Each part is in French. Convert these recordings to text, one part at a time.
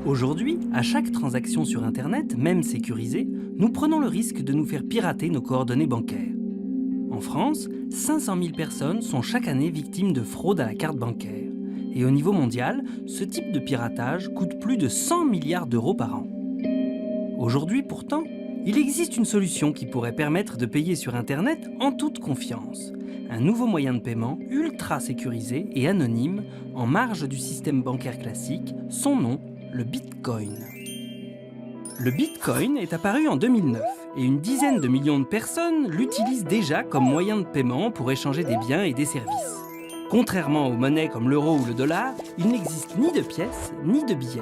Aujourd'hui, à chaque transaction sur Internet, même sécurisée, nous prenons le risque de nous faire pirater nos coordonnées bancaires. En France, 500 000 personnes sont chaque année victimes de fraude à la carte bancaire. Et au niveau mondial, ce type de piratage coûte plus de 100 milliards d'euros par an. Aujourd'hui, pourtant, il existe une solution qui pourrait permettre de payer sur Internet en toute confiance. Un nouveau moyen de paiement ultra sécurisé et anonyme, en marge du système bancaire classique, son nom, le Bitcoin. Le Bitcoin est apparu en 2009 et une dizaine de millions de personnes l'utilisent déjà comme moyen de paiement pour échanger des biens et des services. Contrairement aux monnaies comme l'euro ou le dollar, il n'existe ni de pièces ni de billets.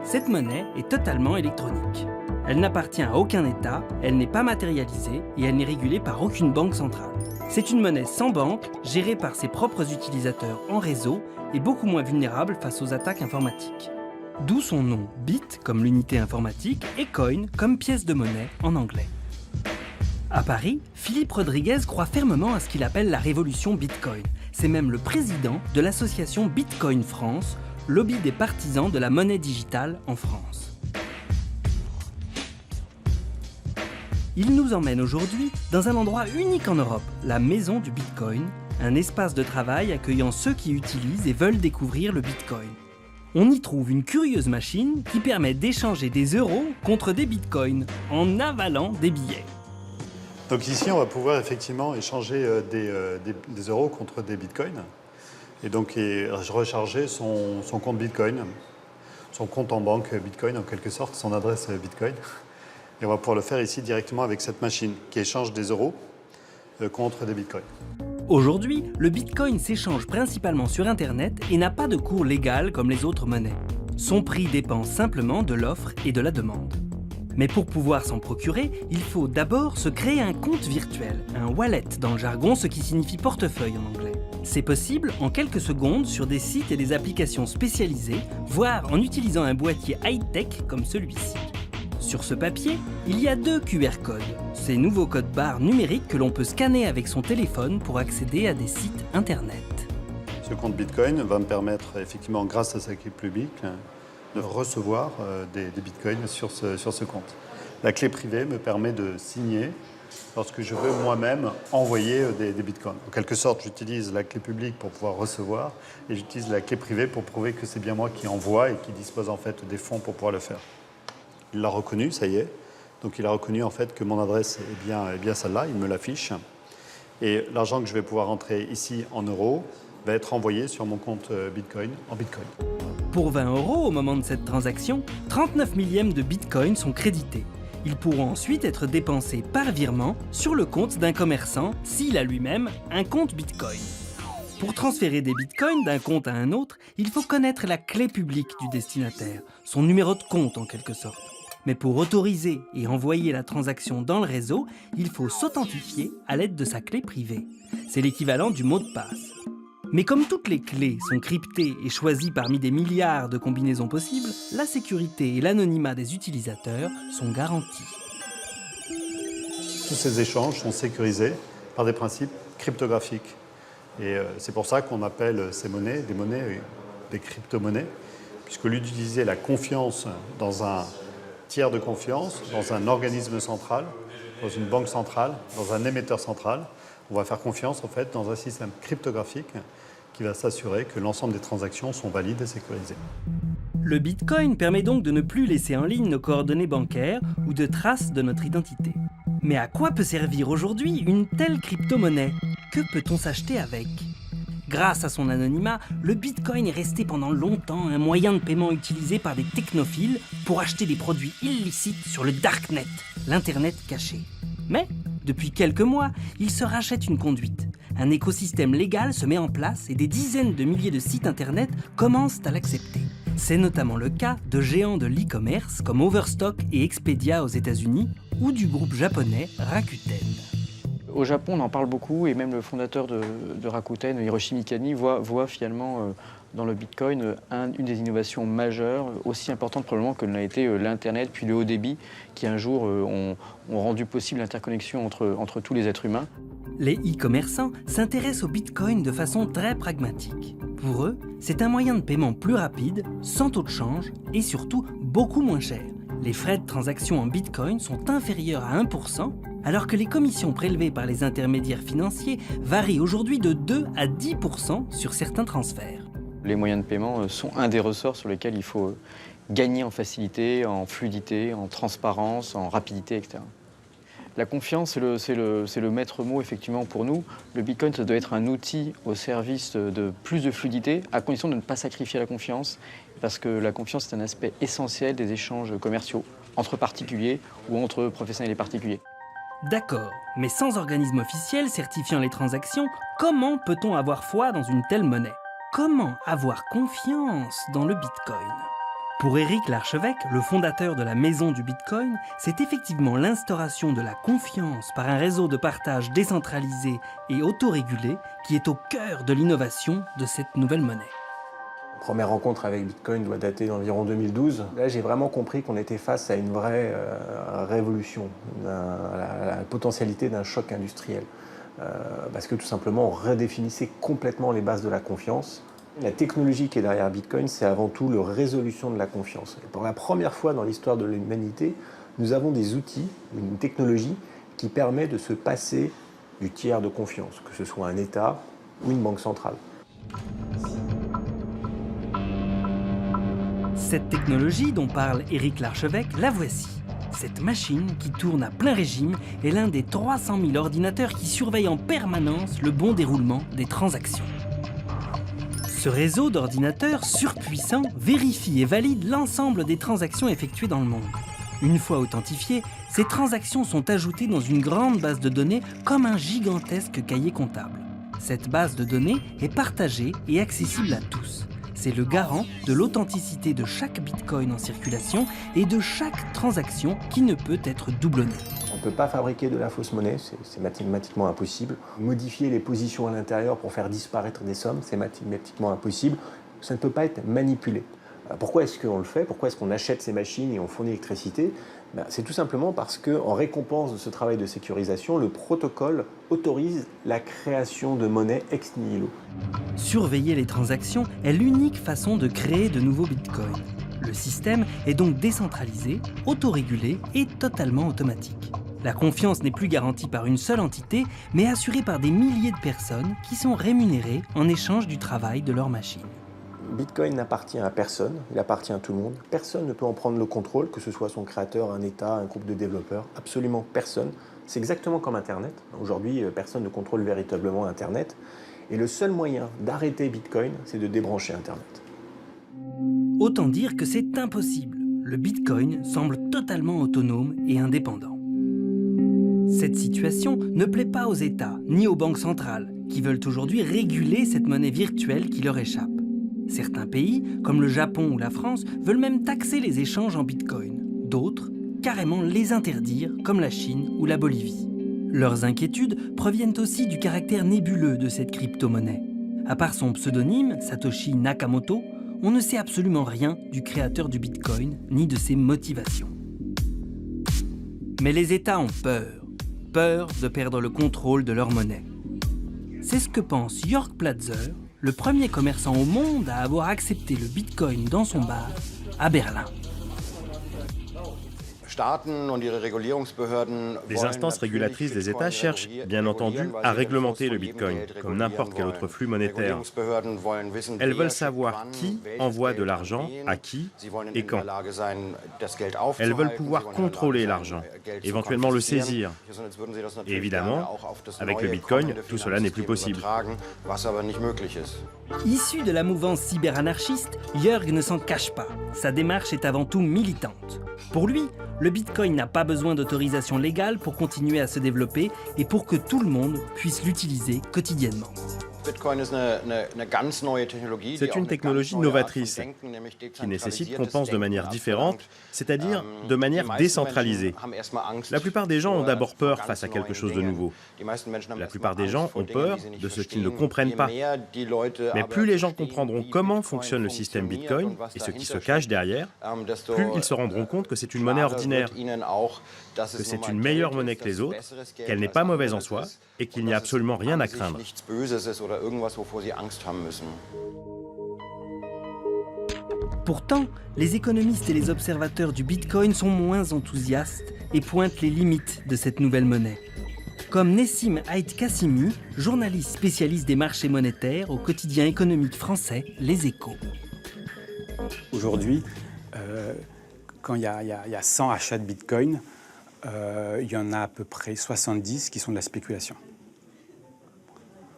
Cette monnaie est totalement électronique. Elle n'appartient à aucun État, elle n'est pas matérialisée et elle n'est régulée par aucune banque centrale. C'est une monnaie sans banque, gérée par ses propres utilisateurs en réseau et beaucoup moins vulnérable face aux attaques informatiques. D'où son nom, bit comme l'unité informatique et coin comme pièce de monnaie en anglais. À Paris, Philippe Rodriguez croit fermement à ce qu'il appelle la révolution Bitcoin. C'est même le président de l'association Bitcoin France, lobby des partisans de la monnaie digitale en France. Il nous emmène aujourd'hui dans un endroit unique en Europe, la Maison du Bitcoin, un espace de travail accueillant ceux qui utilisent et veulent découvrir le Bitcoin. On y trouve une curieuse machine qui permet d'échanger des euros contre des bitcoins en avalant des billets. Donc ici, on va pouvoir effectivement échanger des euros contre des bitcoins et donc recharger son compte bitcoin, son compte en banque bitcoin en quelque sorte, son adresse bitcoin. Et on va pouvoir le faire ici directement avec cette machine qui échange des euros contre des bitcoins. Aujourd'hui, le Bitcoin s'échange principalement sur Internet et n'a pas de cours légal comme les autres monnaies. Son prix dépend simplement de l'offre et de la demande. Mais pour pouvoir s'en procurer, il faut d'abord se créer un compte virtuel, un wallet dans le jargon, ce qui signifie portefeuille en anglais. C'est possible en quelques secondes sur des sites et des applications spécialisées, voire en utilisant un boîtier high-tech comme celui-ci. Sur ce papier, il y a 2 QR codes, ces nouveaux codes barres numériques que l'on peut scanner avec son téléphone pour accéder à des sites internet. Ce compte Bitcoin va me permettre effectivement, grâce à sa clé publique, de recevoir des bitcoins sur ce compte. La clé privée me permet de signer lorsque je veux moi-même envoyer des bitcoins. En quelque sorte, j'utilise la clé publique pour pouvoir recevoir et j'utilise la clé privée pour prouver que c'est bien moi qui envoie et qui dispose en fait des fonds pour pouvoir le faire. Il l'a reconnu, ça y est. Donc il a reconnu en fait que mon adresse est bien celle-là, il me l'affiche. Et l'argent que je vais pouvoir rentrer ici en euros va être envoyé sur mon compte Bitcoin en Bitcoin. Pour 20 € au moment de cette transaction, 39 millièmes de Bitcoin sont crédités. Ils pourront ensuite être dépensés par virement sur le compte d'un commerçant s'il a lui-même un compte Bitcoin. Pour transférer des bitcoins d'un compte à un autre, il faut connaître la clé publique du destinataire, son numéro de compte en quelque sorte. Mais pour autoriser et envoyer la transaction dans le réseau, il faut s'authentifier à l'aide de sa clé privée. C'est l'équivalent du mot de passe. Mais comme toutes les clés sont cryptées et choisies parmi des milliards de combinaisons possibles, la sécurité et l'anonymat des utilisateurs sont garantis. Tous ces échanges sont sécurisés par des principes cryptographiques. Et c'est pour ça qu'on appelle ces monnaies des crypto-monnaies, puisque l'utiliser la confiance dans un tiers de confiance, dans un organisme central, dans une banque centrale, dans un émetteur central, on va faire confiance en fait dans un système cryptographique qui va s'assurer que l'ensemble des transactions sont valides et sécurisées. Le Bitcoin permet donc de ne plus laisser en ligne nos coordonnées bancaires ou de traces de notre identité. Mais à quoi peut servir aujourd'hui une telle crypto-monnaie ? Que peut-on s'acheter avec ? Grâce à son anonymat, le Bitcoin est resté pendant longtemps un moyen de paiement utilisé par des technophiles pour acheter des produits illicites sur le Darknet, l'Internet caché. Mais, depuis quelques mois, il se rachète une conduite. Un écosystème légal se met en place et des dizaines de milliers de sites Internet commencent à l'accepter. C'est notamment le cas de géants de l'e-commerce comme Overstock et Expedia aux États-Unis ou du groupe japonais Rakuten. Au Japon, on en parle beaucoup et même le fondateur de Rakuten, Hiroshi Mikami, voit finalement dans le Bitcoin une des innovations majeures, aussi importantes probablement que l'a été l'Internet puis le haut débit, qui un jour ont rendu possible l'interconnexion entre tous les êtres humains. Les e-commerçants s'intéressent au Bitcoin de façon très pragmatique. Pour eux, c'est un moyen de paiement plus rapide, sans taux de change et surtout beaucoup moins cher. Les frais de transaction en Bitcoin sont inférieurs à 1%, alors que les commissions prélevées par les intermédiaires financiers varient aujourd'hui de 2 à 10% sur certains transferts. Les moyens de paiement sont un des ressorts sur lesquels il faut gagner en facilité, en fluidité, en transparence, en rapidité, etc. La confiance, c'est le maître mot effectivement pour nous. Le Bitcoin, ça doit être un outil au service de plus de fluidité, à condition de ne pas sacrifier la confiance, parce que la confiance est un aspect essentiel des échanges commerciaux, entre particuliers ou entre professionnels et particuliers. D'accord, mais sans organisme officiel certifiant les transactions, comment peut-on avoir foi dans une telle monnaie? Comment avoir confiance dans le Bitcoin? Pour Éric Larchevêque, le fondateur de la Maison du Bitcoin, c'est effectivement l'instauration de la confiance par un réseau de partage décentralisé et autorégulé qui est au cœur de l'innovation de cette nouvelle monnaie. La première rencontre avec Bitcoin doit dater d'environ 2012. Là, j'ai vraiment compris qu'on était face à une vraie révolution, à la potentialité d'un choc industriel. Parce que tout simplement, on redéfinissait complètement les bases de la confiance. La technologie qui est derrière Bitcoin, c'est avant tout la résolution de la confiance. Et pour la première fois dans l'histoire de l'humanité, nous avons des outils, une technologie qui permet de se passer du tiers de confiance, que ce soit un État ou une banque centrale. Cette technologie dont parle Éric Larchevêque, la voici. Cette machine qui tourne à plein régime est l'un des 300 000 ordinateurs qui surveillent en permanence le bon déroulement des transactions. Ce réseau d'ordinateurs surpuissants vérifie et valide l'ensemble des transactions effectuées dans le monde. Une fois authentifiées, ces transactions sont ajoutées dans une grande base de données comme un gigantesque cahier comptable. Cette base de données est partagée et accessible à tous. C'est le garant de l'authenticité de chaque Bitcoin en circulation et de chaque transaction qui ne peut être doublonnée. On ne peut pas fabriquer de la fausse monnaie, c'est mathématiquement impossible. Modifier les positions à l'intérieur pour faire disparaître des sommes, c'est mathématiquement impossible. Ça ne peut pas être manipulé. Pourquoi est-ce qu'on le fait? Pourquoi est-ce qu'on achète ces machines et on fournit l'électricité? C'est tout simplement parce qu'en récompense de ce travail de sécurisation, le protocole autorise la création de monnaie ex nihilo. Surveiller les transactions est l'unique façon de créer de nouveaux bitcoins. Le système est donc décentralisé, autorégulé et totalement automatique. La confiance n'est plus garantie par une seule entité, mais assurée par des milliers de personnes qui sont rémunérées en échange du travail de leur machine. Bitcoin n'appartient à personne, il appartient à tout le monde. Personne ne peut en prendre le contrôle, que ce soit son créateur, un État, un groupe de développeurs, absolument personne. C'est exactement comme Internet. Aujourd'hui, personne ne contrôle véritablement Internet. Et le seul moyen d'arrêter Bitcoin, c'est de débrancher Internet. Autant dire que c'est impossible. Le Bitcoin semble totalement autonome et indépendant. Cette situation ne plaît pas aux États ni aux banques centrales, qui veulent aujourd'hui réguler cette monnaie virtuelle qui leur échappe. Certains pays, comme le Japon ou la France, veulent même taxer les échanges en Bitcoin. D'autres, carrément les interdire, comme la Chine ou la Bolivie. Leurs inquiétudes proviennent aussi du caractère nébuleux de cette crypto-monnaie. À part son pseudonyme, Satoshi Nakamoto, on ne sait absolument rien du créateur du Bitcoin, ni de ses motivations. Mais les États ont peur de perdre le contrôle de leur monnaie. C'est ce que pense Jörg Platzer, le premier commerçant au monde à avoir accepté le Bitcoin dans son bar à Berlin. Les instances régulatrices des États cherchent, bien entendu, à réglementer le Bitcoin, comme n'importe quel autre flux monétaire. Elles veulent savoir qui envoie de l'argent, à qui et quand. Elles veulent pouvoir contrôler l'argent, éventuellement le saisir. Et évidemment, avec le Bitcoin, tout cela n'est plus possible. Issu de la mouvance cyberanarchiste, Jörg ne s'en cache pas. Sa démarche est avant tout militante. Pour lui, le Bitcoin n'a pas besoin d'autorisation légale pour continuer à se développer et pour que tout le monde puisse l'utiliser quotidiennement. C'est une technologie novatrice qui nécessite qu'on pense de manière différente, c'est-à-dire de manière décentralisée. La plupart des gens ont d'abord peur face à quelque chose de nouveau. La plupart des gens ont peur de ce qu'ils ne comprennent pas. Mais plus les gens comprendront comment fonctionne le système Bitcoin et ce qui se cache derrière, plus ils se rendront compte que c'est une monnaie ordinaire, que c'est une meilleure monnaie que les autres, qu'elle n'est pas mauvaise en soi et qu'il n'y a absolument rien à craindre. Pourtant, les économistes et les observateurs du Bitcoin sont moins enthousiastes et pointent les limites de cette nouvelle monnaie. Comme Nessim Haït Kassimi, journaliste spécialiste des marchés monétaires au quotidien économique français Les Échos. Aujourd'hui, quand il y a 100 achats de Bitcoin, il y en a à peu près 70 qui sont de la spéculation.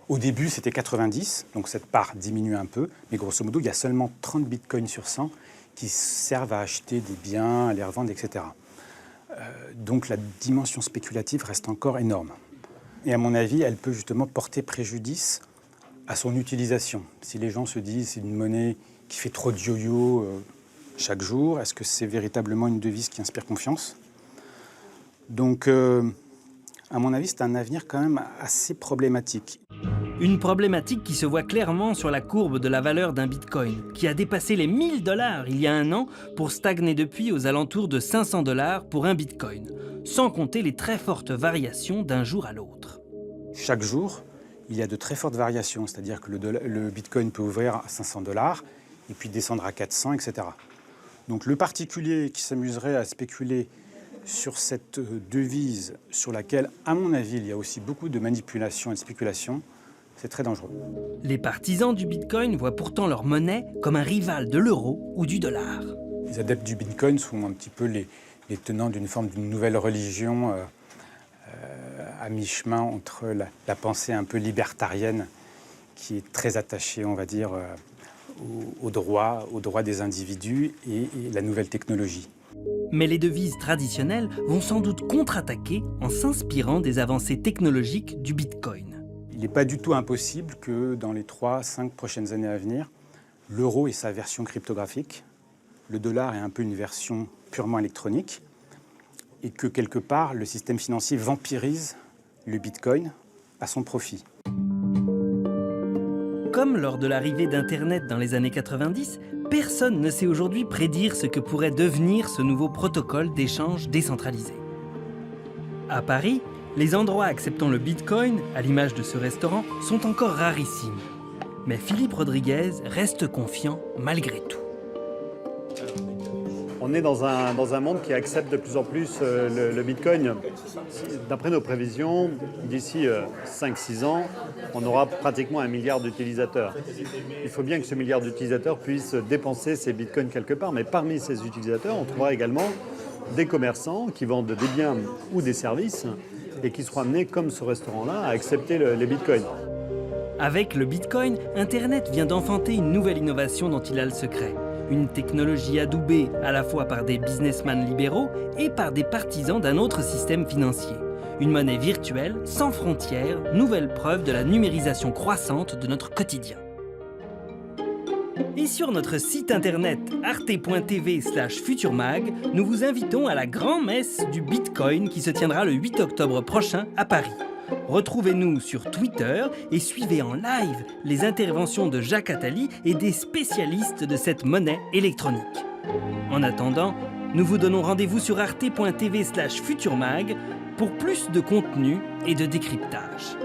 Au début, c'était 90, donc cette part diminue un peu, mais grosso modo, il y a seulement 30 Bitcoins sur 100 qui servent à acheter des biens, à les revendre, etc. Donc la dimension spéculative reste encore énorme. Et à mon avis, elle peut justement porter préjudice à son utilisation. Si les gens se disent c'est une monnaie qui fait trop de yo-yo chaque jour, est-ce que c'est véritablement une devise qui inspire confiance? Donc, à mon avis, c'est un avenir quand même assez problématique. Une problématique qui se voit clairement sur la courbe de la valeur d'un Bitcoin, qui a dépassé les 1 000 $ il y a un an pour stagner depuis aux alentours de 500 $ pour un Bitcoin, sans compter les très fortes variations d'un jour à l'autre. Chaque jour, il y a de très fortes variations, c'est-à-dire que le Bitcoin peut ouvrir à 500 $ et puis descendre à 400, etc. Donc le particulier qui s'amuserait à spéculer sur cette devise sur laquelle, à mon avis, il y a aussi beaucoup de manipulation et de spéculation, c'est très dangereux. Les partisans du Bitcoin voient pourtant leur monnaie comme un rival de l'euro ou du dollar. Les adeptes du Bitcoin sont un petit peu les tenants d'une forme d'une nouvelle religion à mi-chemin entre la pensée un peu libertarienne qui est très attachée, on va dire, aux droits des individus et la nouvelle technologie. Mais les devises traditionnelles vont sans doute contre-attaquer en s'inspirant des avancées technologiques du Bitcoin. Il n'est pas du tout impossible que dans les 3-5 prochaines années à venir, l'euro ait sa version cryptographique, le dollar ait un peu une version purement électronique, et que quelque part, le système financier vampirise le Bitcoin à son profit. Comme lors de l'arrivée d'Internet dans les années 90, personne ne sait aujourd'hui prédire ce que pourrait devenir ce nouveau protocole d'échange décentralisé. À Paris, les endroits acceptant le Bitcoin, à l'image de ce restaurant, sont encore rarissimes. Mais Philippe Rodriguez reste confiant malgré tout. On est dans un monde qui accepte de plus en plus le Bitcoin. D'après nos prévisions, d'ici 5-6 ans, on aura pratiquement 1 milliard d'utilisateurs. Il faut bien que ce milliard d'utilisateurs puisse dépenser ces Bitcoins quelque part, mais parmi ces utilisateurs, on trouvera également des commerçants qui vendent des biens ou des services et qui seront amenés, comme ce restaurant-là, à accepter les Bitcoins. Avec le Bitcoin, Internet vient d'enfanter une nouvelle innovation dont il a le secret. Une technologie adoubée à la fois par des businessmen libéraux et par des partisans d'un autre système financier. Une monnaie virtuelle, sans frontières, nouvelle preuve de la numérisation croissante de notre quotidien. Et sur notre site internet arte.tv/futurmag, nous vous invitons à la grand-messe du Bitcoin qui se tiendra le 8 octobre prochain à Paris. Retrouvez-nous sur Twitter et suivez en live les interventions de Jacques Attali et des spécialistes de cette monnaie électronique. En attendant, nous vous donnons rendez-vous sur arte.tv/futurmag pour plus de contenu et de décryptage.